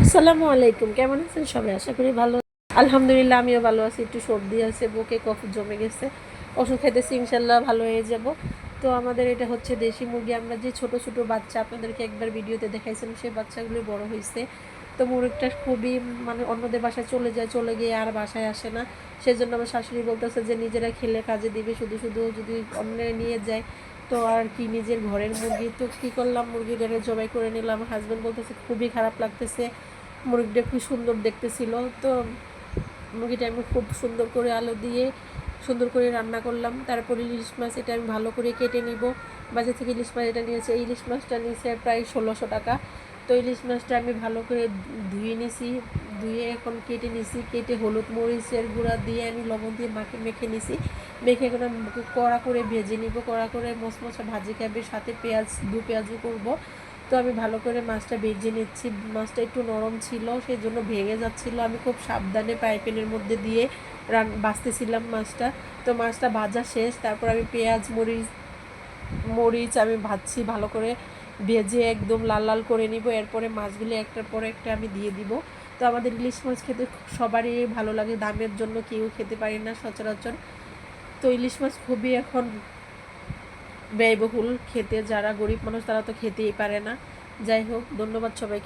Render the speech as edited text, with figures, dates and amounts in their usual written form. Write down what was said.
আসসালামু আলাইকুম, কেমন আছেন সবাই? আশা করি ভালো। আলহামদুলিল্লাহ আমিও ভালো আছি। একটু সর্দি আছে, বুকে কফ জমে গেছে। ওষুধ খাইতেছি, ইনশাল্লাহ ভালো হয়ে যাব। তো আমাদের এটা হচ্ছে দেশি মুরগি। আমরা যে ছোট ছোট বাচ্চা আপনাদেরকে একবার ভিডিওতে দেখাইছিলাম, সেই বাচ্চাগুলো বড় হয়েছে। তো মুরগিটা খুবই মানে অন্যদের বাসায় চলে যায়, চলে গিয়ে আর বাসায় আসে না। সেজন্য আমার শাশুড়ি বলতেছে যে নিজেরা খেলে কাজে দিবে, শুধু শুধু যদি অন্যরা নিয়ে যায় তো আর কি। নিজের ঘরের মুরগি তো কী করলাম, মুরগিটারে জবাই করে নিলাম। হাজব্যান্ড বলতেছে খুবই খারাপ লাগতেছে, মুরগিটা খুব সুন্দর দেখতেছিল। তো মুরগিটা আমি খুব সুন্দর করে আলু দিয়ে সুন্দর করে রান্না করলাম। তারপর ইলিশ মাছ, এটা আমি ভালো করে কেটে নিব। বাজার থেকে ইলিশ মাছ এটা নিয়েছে, এই ইলিশ মাছটা নিয়েছে প্রায় 1600 টাকা। তো ইলিশ মাছটা আমি ভালো করে ধুয়ে নিছি, ধুয়ে এখন কেটে নিছি। কেটে হলুদ মরিচের গুঁড়া দিয়ে আমি লবণ দিয়ে মেখে নিছি। মেখে এখন আমি কড়া করে ভেজে নিব, কড়া করে মশমশা ভাজি খাবে, সাথে দু পেঁয়াজও করবো। তো আমি ভালো করে মাছটা ভেজে নিচ্ছি। মাছটা একটু নরম ছিল, সেই জন্য ভেঙে যাচ্ছিলো। আমি খুব সাবধানে পাইপেনের মধ্যে দিয়ে বাছতেছিলাম মাছটা। তো মাছটা ভাজা শেষ, তারপর আমি পেঁয়াজ মরিচ আমি ভাজছি ভালো করে, ভেজে একদম লাল লাল করে নিব। এরপরে মাছগুলি একটার পর একটা আমি দিয়ে দিব। তো আমাদের ইলিশ মাছ খেতে সবারই ভালো লাগে, দামের জন্য কেউ খেতে পারে না সচরাচর। তো ইলিশ মাছ খুবই এখন ব্যয়বহুল খেতে, যারা গরিব মানুষ তারা তো খেতেই পারে না। যাই হোক, ধন্যবাদ সবাইকে।